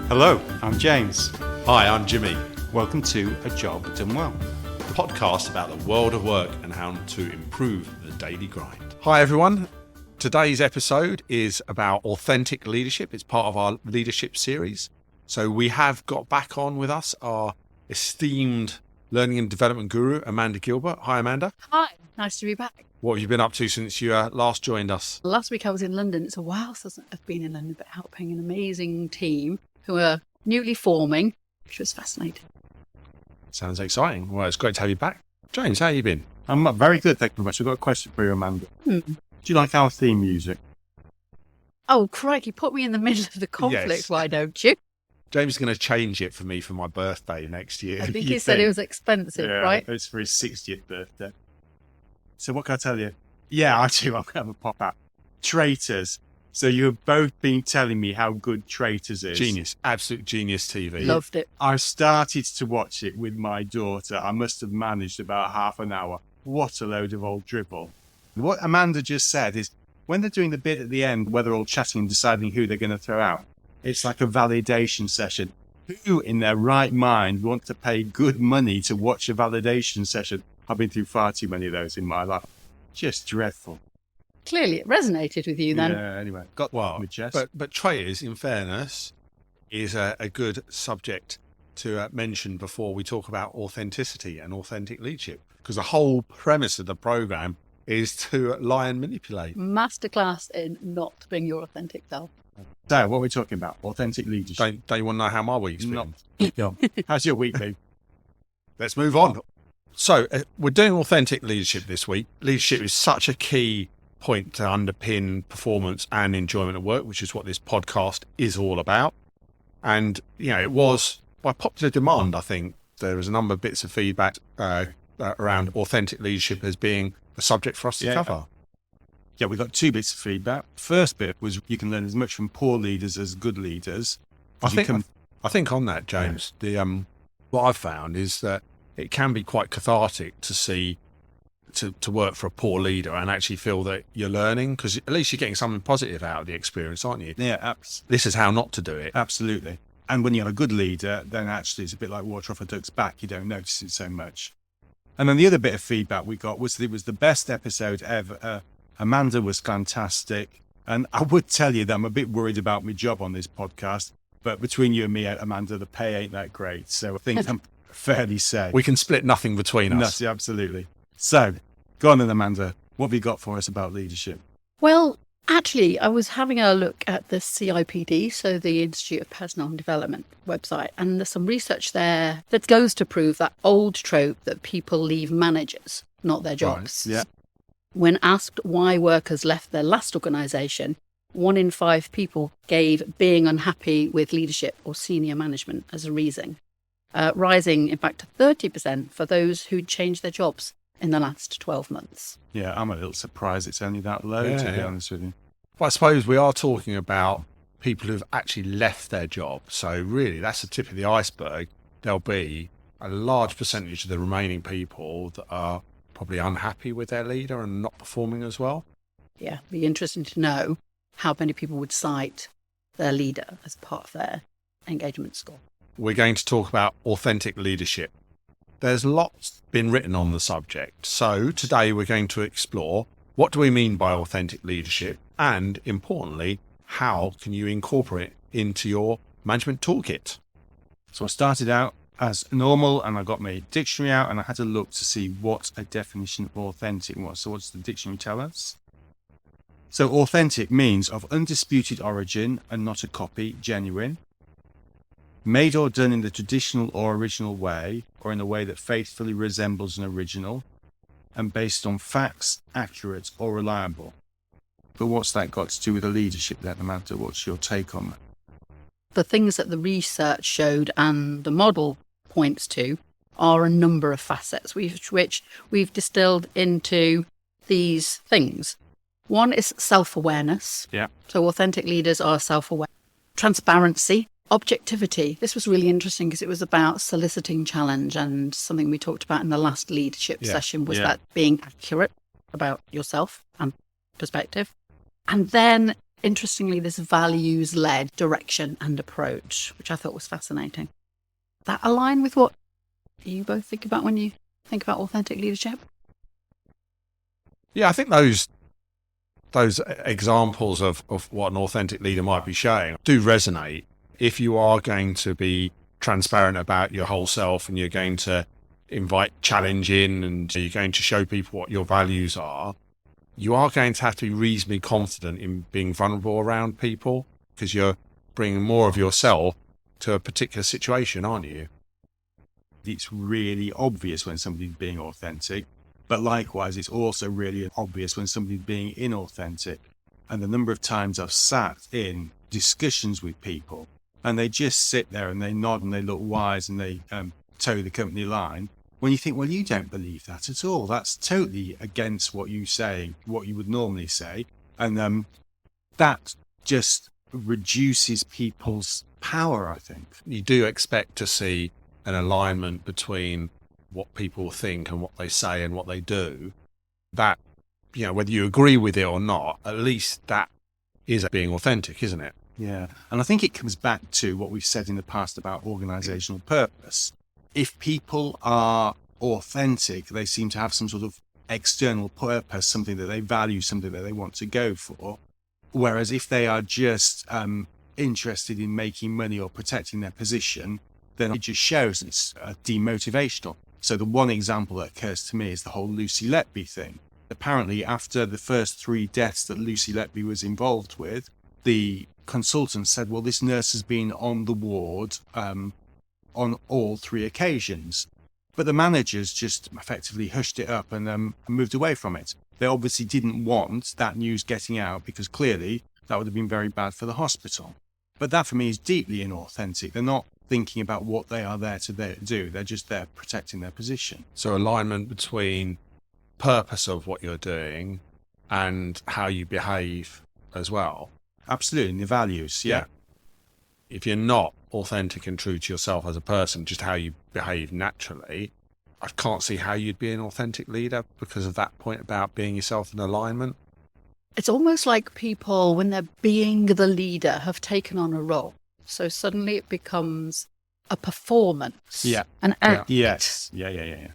Hello, I'm James. Hi, I'm Jimmy. Welcome to A Job Done Well. A podcast about the world of work and how to improve the daily grind. Hi everyone. Today's episode is about authentic leadership. It's part of our leadership series. So we have got back on with us our esteemed learning and development guru, Amanda Gilbert. Hi, Amanda. Hi, nice to be back. What have you been up to since you last joined us? Last week I was in London. It's a while since I've been in London, but helping an amazing team who are newly forming, which was fascinating. Sounds exciting. Well, it's great to have you back. James, how have you been? I'm very good, thank you very much. I've got a question for you, Amanda. Do you like our theme music? Oh, crikey, put me in the middle of the conflict, Yes. why don't you? James is going to change it for me for my birthday next year. I think he said it was expensive, right? It's for his 60th birthday. So what can I tell you? Yeah, I do. I'm going to have a pop out. Traitors. So you've both been telling me how good Traitors is. Genius. Absolute genius TV. Loved it. I started to watch it with my daughter. I must have managed about half an hour. What a load of old dribble. What Amanda just said is when they're doing the bit at the end where they're all chatting and deciding who they're going to throw out, it's like a validation session. Who in their right mind want to pay good money to watch a validation session? I've been through far too many of those in my life. Just dreadful. Clearly, it resonated with you then. Yeah, anyway. Got Well, my chest. but traitors, in fairness, is a good subject to mention before we talk about authenticity and authentic leadership, because the whole premise of the program is to lie and manipulate. Masterclass in not being your authentic self. So, what are we talking about? Authentic leadership. Don't you want to know how my week's been? No. How's your week been? Let's move on. So we're doing authentic leadership this week. Leadership is such a key point to underpin performance and enjoyment of work, which is what this podcast is all about. And, you know, it was by popular demand, I think, there was a number of bits of feedback around authentic leadership as being a subject for us to cover. Yeah, we got two bits of feedback. First bit was you can learn as much from poor leaders as good leaders. I think on that, James, what I've found is that it can be quite cathartic to see to work for a poor leader and actually feel that you're learning, because at least you're getting something positive out of the experience, aren't you? Yeah, This is how not to do it. absolutely. And when you have a good leader, then actually it's a bit like water off a duck's back. You don't notice it so much. And then the other bit of feedback we got was that it was the best episode ever. Amanda was fantastic. And I would tell you that I'm a bit worried about my job on this podcast. But between you and me, Amanda, the pay ain't that great. So I think I'm fairly safe. We can split nothing between us. Yes, absolutely. So, go on then, Amanda. What have you got for us about leadership? Well, actually, I was having a look at the CIPD, so the Institute of Personnel and Development website, and there's some research there that goes to prove that old trope that people leave managers, not their jobs. Right, yeah. When asked why workers left their last organisation, 1 in 5 people gave being unhappy with leadership or senior management as a reason, rising, in fact, to 30% for those who'd changed their jobs in the last 12 months. Yeah, I'm a little surprised it's only that low, to be honest with you. But I suppose we are talking about people who've actually left their job. So really, that's the tip of the iceberg. There'll be a large percentage of the remaining people that are probably unhappy with their leader and not performing as well. Yeah, be interesting to know how many people would cite their leader as part of their engagement score. We're going to talk about authentic leadership. There's lots been written on the subject. So today we're going to explore what do we mean by authentic leadership, and importantly, how can you incorporate it into your management toolkit? So I started out as normal and I got my dictionary out and I had to look to see what a definition of authentic was. So what does the dictionary tell us? So authentic means of undisputed origin and not a copy, genuine. Made or done in the traditional or original way, or in a way that faithfully resembles an original, and based on facts, accurate or reliable. But what's that got to do with the leadership then, Amanda? What's your take on that? The things that the research showed and the model points to are a number of facets, which we've distilled into these things. One is self-awareness. Yeah. So authentic leaders are self-aware. Transparency. Objectivity. This was really interesting because it was about soliciting challenge, and something we talked about in the last leadership session was that being accurate about yourself and perspective. And then interestingly, this values-led direction and approach, which I thought was fascinating. That align with what you both think about when you think about authentic leadership? Yeah, I think those examples of what an authentic leader might be showing do resonate. If you are going to be transparent about your whole self and you're going to invite challenge in and you're going to show people what your values are, you are going to have to be reasonably confident in being vulnerable around people because you're bringing more of yourself to a particular situation, aren't you? It's really obvious when somebody's being authentic, but likewise, it's also really obvious when somebody's being inauthentic. And the number of times I've sat in discussions with people and they just sit there and they nod and they look wise and they toe the company line, when you think, well, you don't believe that at all. That's totally against what you say, what you would normally say. And that just reduces people's power, I think. You do expect to see an alignment between what people think and what they say and what they do. That, whether you agree with it or not, at least that is being authentic, isn't it? Yeah. And I think it comes back to what we've said in the past about organizational purpose. If people are authentic, they seem to have some sort of external purpose, something that they value, something that they want to go for. Whereas if they are just interested in making money or protecting their position, then it just shows it's demotivational. So the one example that occurs to me is the whole Lucy Letby thing. Apparently, after the first 3 deaths that Lucy Letby was involved with, the consultant said, well, this nurse has been on the ward on all 3 occasions. But the managers just effectively hushed it up and moved away from it. They obviously didn't want that news getting out because clearly that would have been very bad for the hospital. But that for me is deeply inauthentic. They're not thinking about what they are there to do. They're just there protecting their position. So alignment between purpose of what you're doing and how you behave as well. Absolutely, the values, yeah. If you're not authentic and true to yourself as a person, just how you behave naturally, I can't see how you'd be an authentic leader because of that point about being yourself in alignment. It's almost like people, when they're being the leader, have taken on a role. So suddenly it becomes a performance, an act. Yes. Yeah.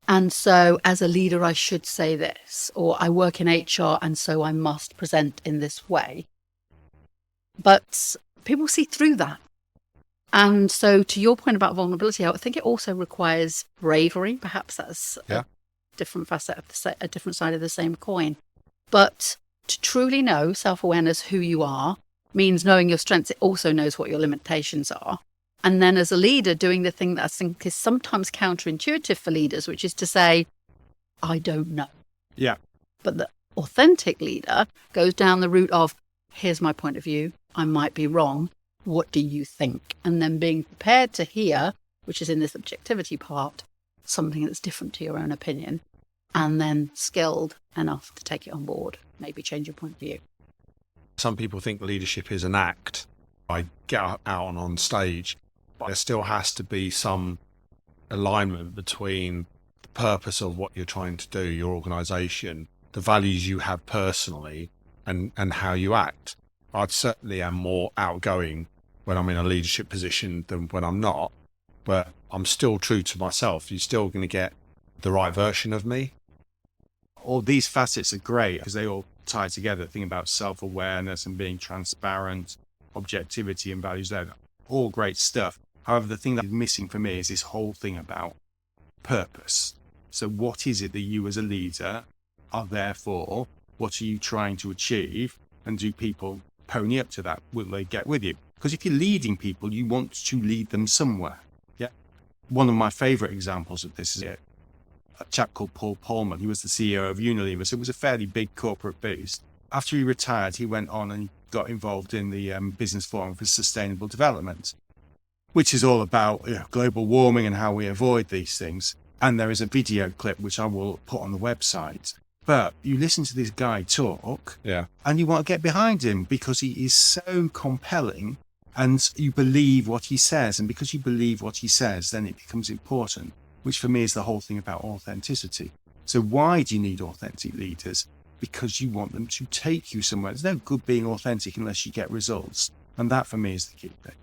And so as a leader, I should say this, or I work in HR and so I must present in this way. But people see through that. And so to your point about vulnerability, I would think it also requires bravery. Perhaps that's a different facet of a different side of the same coin. But to truly know self-awareness, who you are, means knowing your strengths. It also knows what your limitations are. And then as a leader, doing the thing that I think is sometimes counterintuitive for leaders, which is to say, I don't know. Yeah. But the authentic leader goes down the route of, here's my point of view. I might be wrong. What do you think? And then being prepared to hear, which is in this objectivity part, something that's different to your own opinion, and then skilled enough to take it on board, maybe change your point of view. Some people think leadership is an act. I get out on stage, but there still has to be some alignment between the purpose of what you're trying to do, your organisation, the values you have personally, and how you act. I certainly am more outgoing when I'm in a leadership position than when I'm not, but I'm still true to myself. You're still going to get the right version of me. All these facets are great because they all tie together. Think about self-awareness and being transparent, objectivity and values there. All great stuff. However, the thing that is missing for me is this whole thing about purpose. So what is it that you as a leader are there for? What are you trying to achieve? And do people pony up to that? Will they get with you? Because if you're leading people, you want to lead them somewhere. Yeah. One of my favorite examples of this is a chap called Paul Polman. He was the CEO of Unilever, so it was a fairly big corporate beast. After he retired, he went on and got involved in the Business Forum for Sustainable Development, which is all about global warming and how we avoid these things. And there is a video clip which I will put on the website. But you listen to this guy talk, and you want to get behind him because he is so compelling, and you believe what he says. And because you believe what he says, then it becomes important, which for me is the whole thing about authenticity. So why do you need authentic leaders? because you want them to take you somewhere. There's no good being authentic unless you get results. And that for me is the key thing.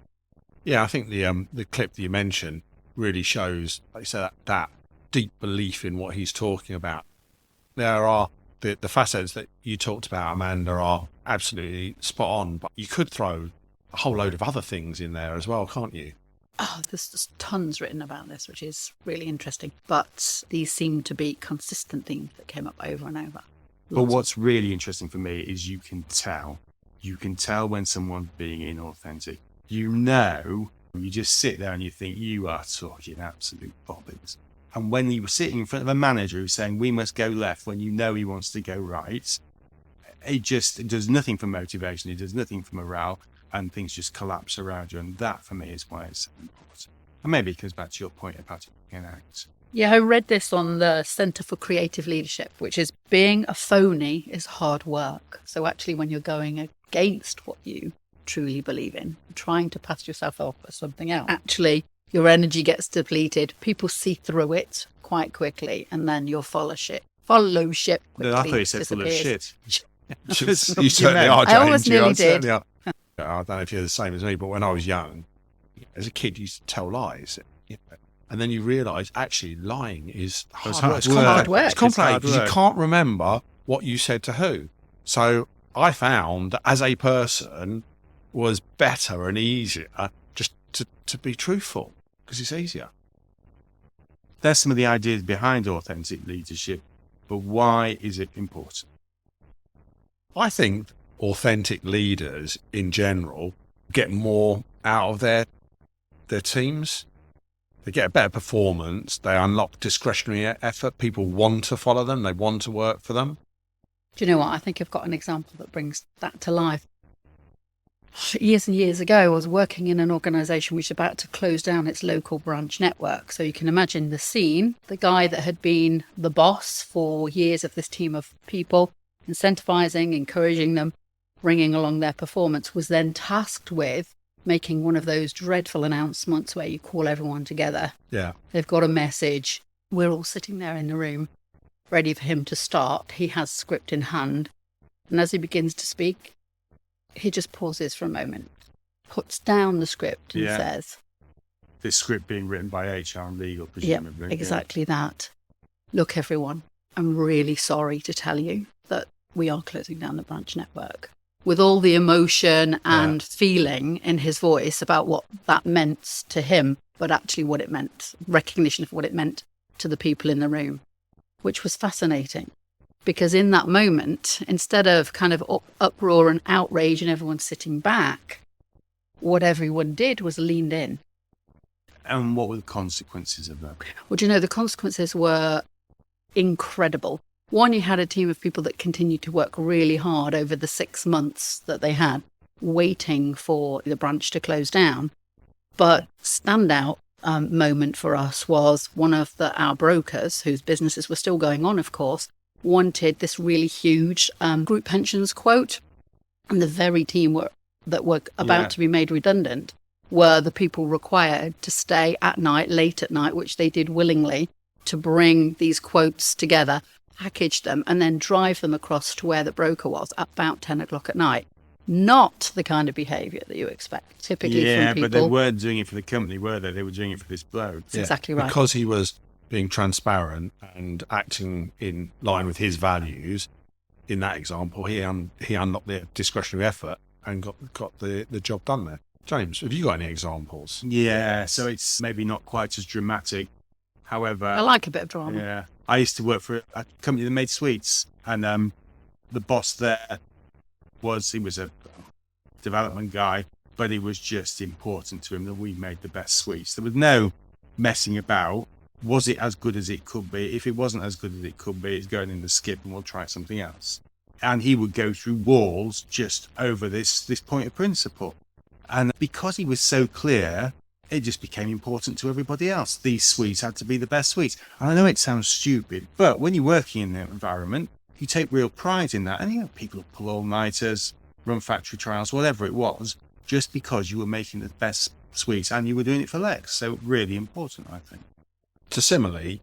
Yeah, I think the clip that you mentioned really shows, like you said, that deep belief in what he's talking about. There are the facets that you talked about, Amanda, are absolutely spot on, but you could throw a whole load of other things in there as well, can't you? Oh, there's tons written about this, which is really interesting. But these seem to be consistent themes that came up over and over. But what's really interesting for me is you can tell. You can tell when someone's being inauthentic. You just sit there and you think you are talking absolute bobbins. And when you were sitting in front of a manager who's saying, we must go left, when you know he wants to go right, it does nothing for motivation. It does nothing for morale, and things just collapse around you. And that, for me, is why it's so important. And maybe it goes back to your point about it being out. Yeah, I read this on the Centre for Creative Leadership, which is being a phony is hard work. So actually, when you're going against what you truly believe in, trying to pass yourself off as something else, actually, your energy gets depleted. People see through it quite quickly, and then your fellowship quickly No, I thought you said full of disappears. shit. You certainly are, James. I almost You nearly certainly did. are. I don't know if you're the same as me, but when I was young, as a kid, you used to tell lies. And then you realise, actually, lying is hard work. It's complicated because you can't remember what you said to who. So I found that as a person was better and easier just to be truthful because it's easier. There's some of the ideas behind authentic leadership, but why is it important? I think authentic leaders in general get more out of their teams. They get a better performance. They unlock discretionary effort. People want to follow them. They want to work for them. Do you know what? I think I've got an example that brings that to life. Years and years ago, I was working in an organisation which was about to close down its local branch network. So you can imagine the scene. The guy that had been the boss for years of this team of people, incentivising, encouraging them, bringing along their performance, was then tasked with making one of those dreadful announcements where you call everyone together. Yeah. They've got a message. We're all sitting there in the room, ready for him to start. He has script in hand. And as he begins to speak, he just pauses for a moment, puts down the script and says... This script being written by HR and legal, presumably. Yeah, exactly that. Look, everyone, I'm really sorry to tell you that we are closing down the branch network. With all the emotion and feeling in his voice about what that meant to him, but actually what it meant, recognition of what it meant to the people in the room, which was fascinating. Because in that moment, instead of kind of uproar and outrage and everyone sitting back, what everyone did was leaned in. And what were the consequences of that? Well, do you know, the consequences were incredible. One, you had a team of people that continued to work really hard over the 6 months that they had, waiting for the branch to close down. But standout moment for us was one of our brokers, whose businesses were still going on, of course, wanted this really huge group pensions quote. And the very team that were about to be made redundant were the people required to stay at night, late at night, which they did willingly, to bring these quotes together, package them, and then drive them across to where the broker was at about 10 o'clock at night. Not the kind of behaviour that you expect typically from people. Yeah, but they weren't doing it for the company, were they? They were doing it for this bloke. That's exactly right. Because he was being transparent and acting in line with his values. In that example, he unlocked the discretionary effort and got the job done there. James, have you got any examples? Yeah, so it's maybe not quite as dramatic. However, I like a bit of drama. Yeah, I used to work for a company that made sweets, and the boss there was a development guy, but it was just important to him that we made the best sweets. There was no messing about. Was it as good as it could be? If it wasn't as good as it could be, it's going in the skip and we'll try something else. And he would go through walls just over this point of principle. And because he was so clear, it just became important to everybody else. These sweets had to be the best sweets. And I know it sounds stupid, but when you're working in that environment, you take real pride in that. And people pull all-nighters, run factory trials, whatever it was, just because you were making the best sweets and you were doing it for Lex. So really important, I think. So similarly,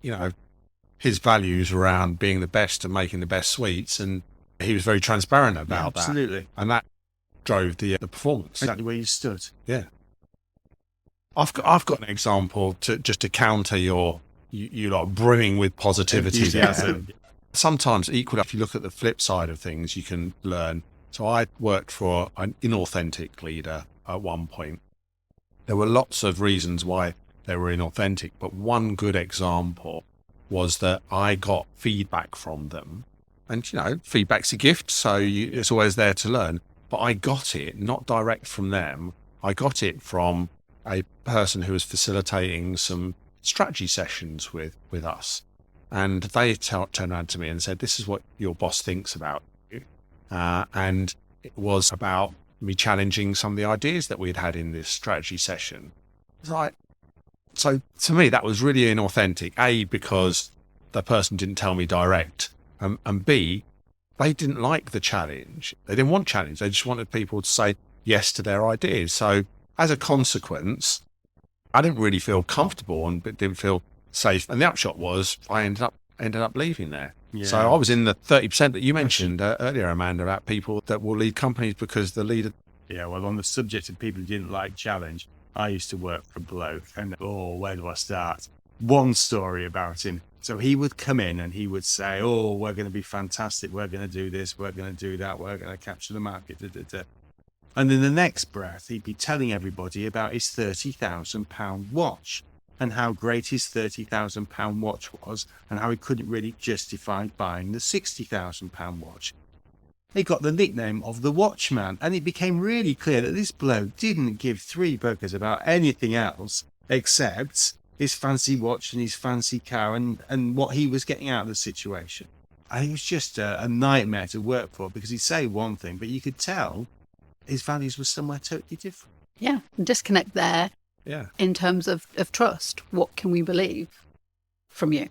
his values around being the best and making the best sweets, and He was very transparent about that. Absolutely. And that drove the performance. Exactly where you stood. Yeah. I've got an example just to counter you like brimming with positivity there. Enthusiasm. Sometimes equally, if you look at the flip side of things, you can learn. So I worked for an inauthentic leader at one point. There were lots of reasons why they were inauthentic, but one good example was that I got feedback from them. And, you know, feedback's a gift, so it's always there to learn. But I got it not direct from them. I got it from a person who was facilitating some strategy sessions with us. And they turned around to me and said, this is what your boss thinks about you. And it was about me challenging some of the ideas that we'd had in this strategy session. It's like, so to me, that was really inauthentic. A, because the person didn't tell me direct. And B, they didn't like the challenge. They didn't want challenge. They just wanted people to say yes to their ideas. So as a consequence, I didn't really feel comfortable and didn't feel safe. And the upshot was I ended up leaving there. Yeah. So I was in the 30% that you mentioned earlier, Amanda, about people that will lead companies because the leader. Yeah, well, on the subject of people who didn't like challenge, I used to work for a bloke, and where do I start? One story about him. So he would come in and he would say, oh, we're going to be fantastic. We're going to do this. We're going to do that. We're going to capture the market. Da, da, da. And in the next breath, he'd be telling everybody about his £30,000 watch and how great his £30,000 watch was and how he couldn't really justify buying the £60,000 watch. He got the nickname of the Watchman, and it became really clear that this bloke didn't give three buggers about anything else except his fancy watch and his fancy car and what he was getting out of the situation. And it was just a nightmare to work for because he'd say one thing, but you could tell his values were somewhere totally different. Yeah, disconnect there. Yeah. In terms of trust. What can we believe from you?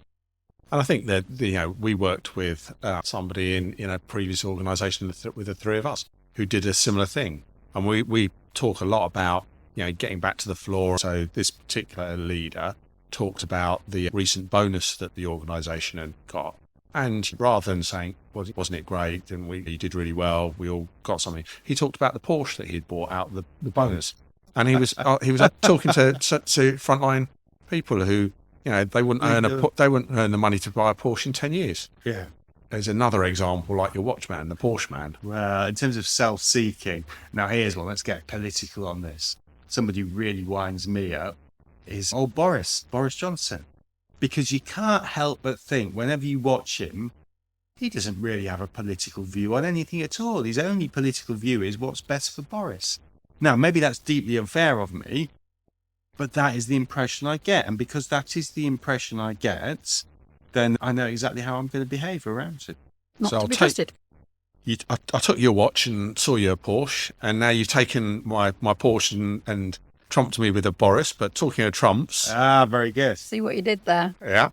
And I think that, you know, we worked with somebody in a previous organisation with the three of us who did a similar thing. And we talk a lot about, you know, getting back to the floor. So this particular leader talked about the recent bonus that the organisation had got. And rather than saying, wasn't it great? And you did really well. We all got something. He talked about the Porsche that he'd bought out of the bonus. And he was talking to frontline people who, you know, they wouldn't earn the money to buy a Porsche in 10 years. Yeah. There's another example like your Watchman, the Porsche man. Well, in terms of self-seeking, now here's one. Let's get political on this. Somebody who really winds me up is Boris Johnson. Because you can't help but think whenever you watch him, he doesn't really have a political view on anything at all. His only political view is what's best for Boris. Now, maybe that's deeply unfair of me, but that is the impression I get. And because that is the impression I get, then I know exactly how I'm going to behave around it. Not So to I'll be take- trusted. I took your watch and saw your Porsche, and now you've taken my Porsche and trumped me with a Boris. But talking of trumps, Very good. See what you did there. yeah,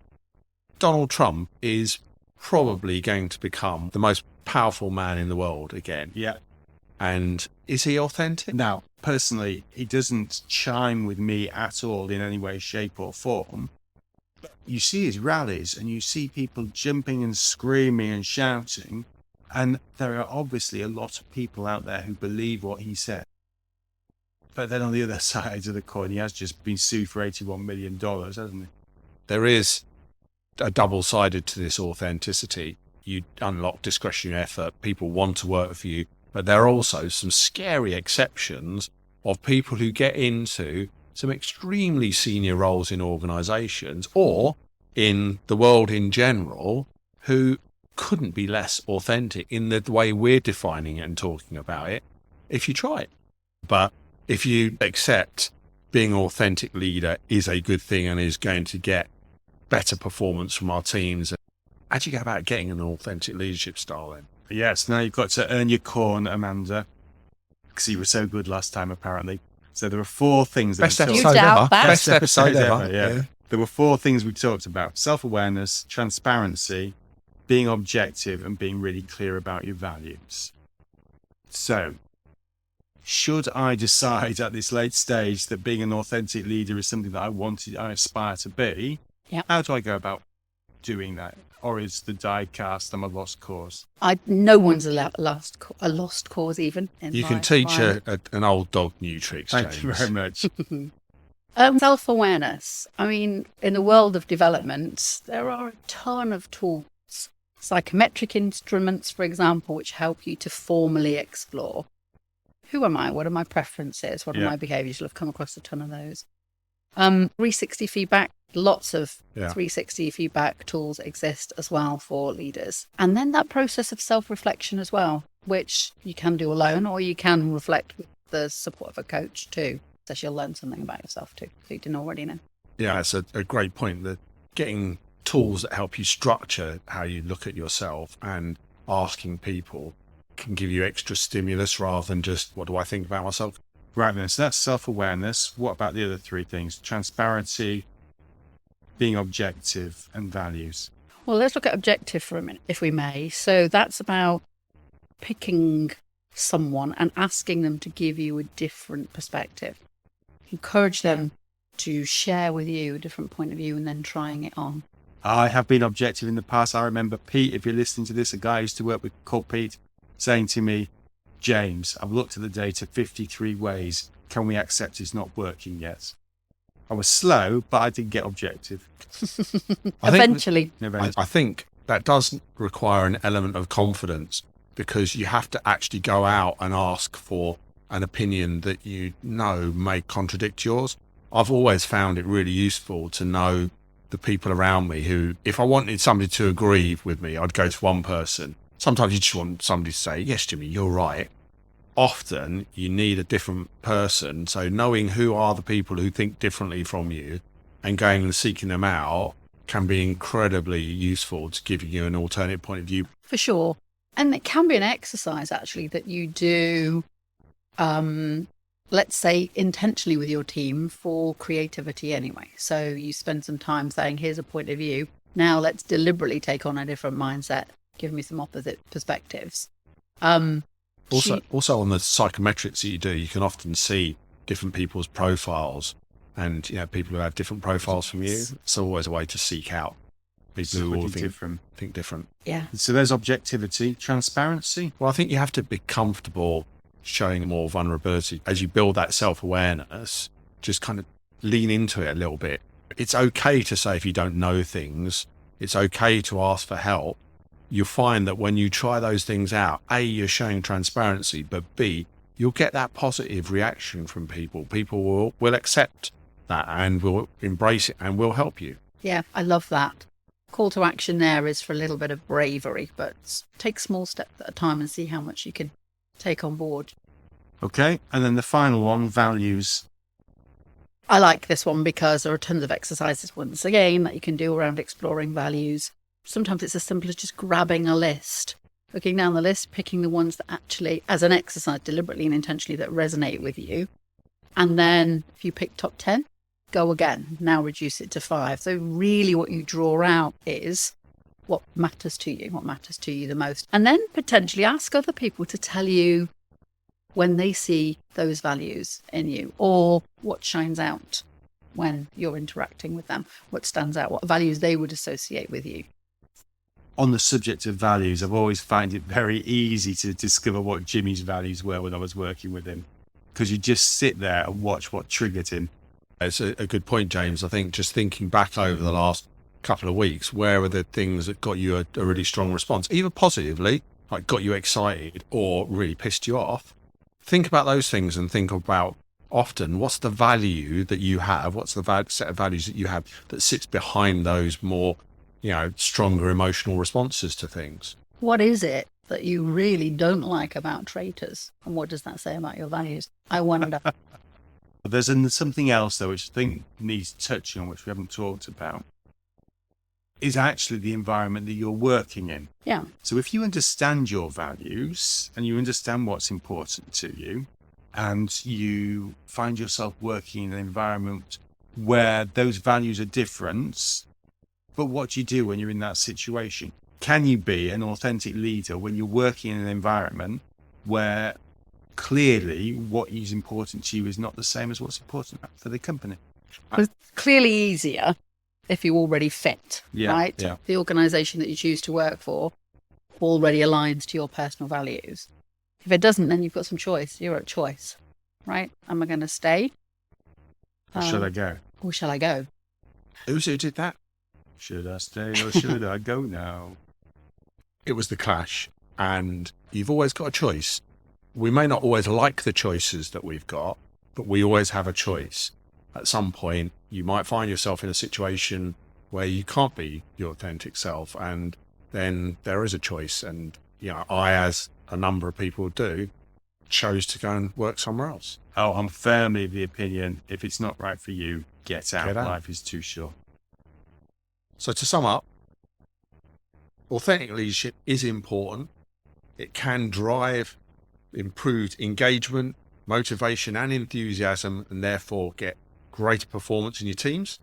Donald Trump is probably going to become the most powerful man in the world again. Yeah. And is he authentic? Now, personally, he doesn't chime with me at all in any way, shape or form. But you see his rallies and you see people jumping and screaming and shouting. And there are obviously a lot of people out there who believe what he said. But then on the other side of the coin, he has just been sued for $81 million, hasn't he? There is a double-sided to this authenticity. You unlock discretionary effort. People want to work for you. But there are also some scary exceptions of people who get into some extremely senior roles in organizations or in the world in general who couldn't be less authentic in the way we're defining it and talking about it if you try it. But if you accept being an authentic leader is a good thing and is going to get better performance from our teams, how do you go about getting an authentic leadership style then? Yes, now you've got to earn your corn, Amanda, because you were so good last time, apparently. So there are four things that Best we talked episode doubt ever. that? Best episode ever. yeah. There were four things we talked about: self-awareness, transparency, being objective, and being really clear about your values. So, should I decide at this late stage that being an authentic leader is something that I aspire to be, Yeah. how do I go about doing that? Or is the die cast I'm a lost cause? No one's a lost cause even. You can teach an old dog new tricks, James. Thank you very much. Self-awareness. I mean, in the world of development, there are a ton of tools, psychometric instruments, for example, which help you to formally explore. Who am I? What are my preferences? What are my behaviors? You'll have come across a ton of those. 360 feedback. Lots of 360 feedback tools exist as well for leaders. And then that process of self-reflection as well, which you can do alone, or you can reflect with the support of a coach too. So you'll learn something about yourself too, if you didn't already know. Yeah, that's a great point. That getting tools that help you structure how you look at yourself and asking people can give you extra stimulus rather than just, what do I think about myself? Right then, so that's self-awareness. What about the other three things? Transparency, being objective, and values. Well, let's look at objective for a minute, if we may. So that's about picking someone and asking them to give you a different perspective. Encourage them to share with you a different point of view and then trying it on. I have been objective in the past. I remember Pete, if you're listening to this, a guy I used to work with called Pete, saying to me, James, I've looked at the data 53 ways. Can we accept it's not working yet? I was slow, but I did get objective. Eventually. I think that does require an element of confidence, because you have to actually go out and ask for an opinion that you know may contradict yours. I've always found it really useful to know the people around me who, if I wanted somebody to agree with me, I'd go to one person. Sometimes you just want somebody to say, yes, Jimmy, you're right. Often you need a different person. So knowing who are the people who think differently from you and going and seeking them out can be incredibly useful to giving you an alternate point of view. For sure. And it can be an exercise, actually, that you do, let's say, intentionally with your team for creativity anyway. So you spend some time saying, here's a point of view. Now let's deliberately take on a different mindset. Give me some opposite perspectives. Also on the psychometrics that you do, you can often see different people's profiles, and people who have different profiles from you. It's always a way to seek out people who all think different. Yeah. So there's objectivity, transparency. Well, I think you have to be comfortable showing more vulnerability as you build that self-awareness. Just kind of lean into it a little bit. It's okay to say if you don't know things. It's okay to ask for help. You'll find that when you try those things out, A, you're showing transparency, but B, you'll get that positive reaction from people. People will accept that and will embrace it and will help you. Yeah, I love that. Call to action there is for a little bit of bravery, but take small steps at a time and see how much you can take on board. Okay. And then the final one, values. I like this one because there are tons of exercises, once again, that you can do around exploring values. Sometimes it's as simple as just grabbing a list, looking down the list, picking the ones that actually, as an exercise, deliberately and intentionally, that resonate with you. And then if you pick top 10, go again. Now reduce it to 5. So really what you draw out is what matters to you the most. And then potentially ask other people to tell you when they see those values in you, or what shines out when you're interacting with them, what stands out, what values they would associate with you. On the subject of values, I've always found it very easy to discover what Jimmy's values were when I was working with him, because you just sit there and watch what triggered him. It's a good point, James. I think just thinking back over the last couple of weeks, where were the things that got you a really strong response, either positively, like got you excited, or really pissed you off? Think about those things and think about often what's the value that you have, what's the set of values that you have that sits behind those more stronger emotional responses to things. What is it that you really don't like about traitors? And what does that say about your values? I wonder. There's something else, though, which I think needs touching on, which we haven't talked about, is actually the environment that you're working in. Yeah. So if you understand your values and you understand what's important to you, and you find yourself working in an environment where those values are different, but what do you do when you're in that situation? Can you be an authentic leader when you're working in an environment where clearly what is important to you is not the same as what's important for the company? It's clearly easier if you already fit, right? Yeah. The organisation that you choose to work for already aligns to your personal values. If it doesn't, then you've got some choice. You're at choice, right? Am I going to stay? Or should I go? Or shall I go? Who did that? Should I stay or should I go now? It was The Clash, and you've always got a choice. We may not always like the choices that we've got, but we always have a choice. At some point, you might find yourself in a situation where you can't be your authentic self, and then there is a choice. And, I, as a number of people do, chose to go and work somewhere else. Oh, I'm firmly of the opinion, if it's not right for you, get out. Get out. Life is too short. So to sum up, authentic leadership is important. It can drive improved engagement, motivation and enthusiasm, and therefore get greater performance in your teams.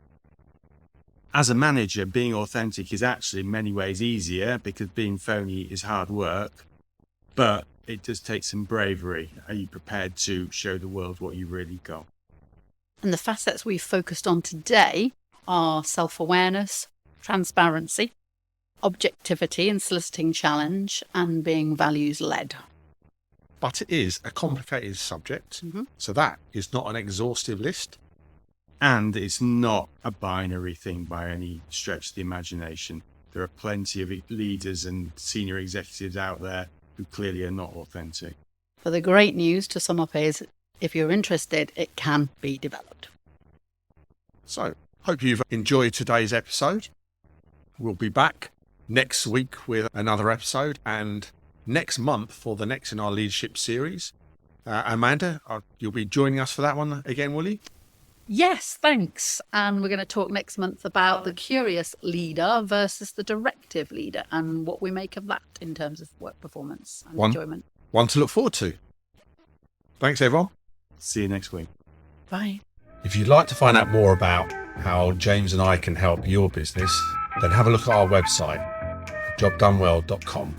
As a manager, being authentic is actually in many ways easier because being phony is hard work, but it does take some bravery. Are you prepared to show the world what you really got? And the facets we've focused on today are self-awareness, transparency, objectivity and soliciting challenge, and being values-led. But it is a complicated subject, so that is not an exhaustive list. And it's not a binary thing by any stretch of the imagination. There are plenty of leaders and senior executives out there who clearly are not authentic. But the great news to sum up is, if you're interested, it can be developed. So, hope you've enjoyed today's episode. We'll be back next week with another episode, and next month for the next in our leadership series. Amanda, you'll be joining us for that one again, will you? Yes, thanks. And we're going to talk next month about the curious leader versus the directive leader and what we make of that in terms of work performance and enjoyment. One to look forward to. Thanks, everyone. See you next week. Bye. If you'd like to find out more about how James and I can help your business, then have a look at our website, jobdonewell.com.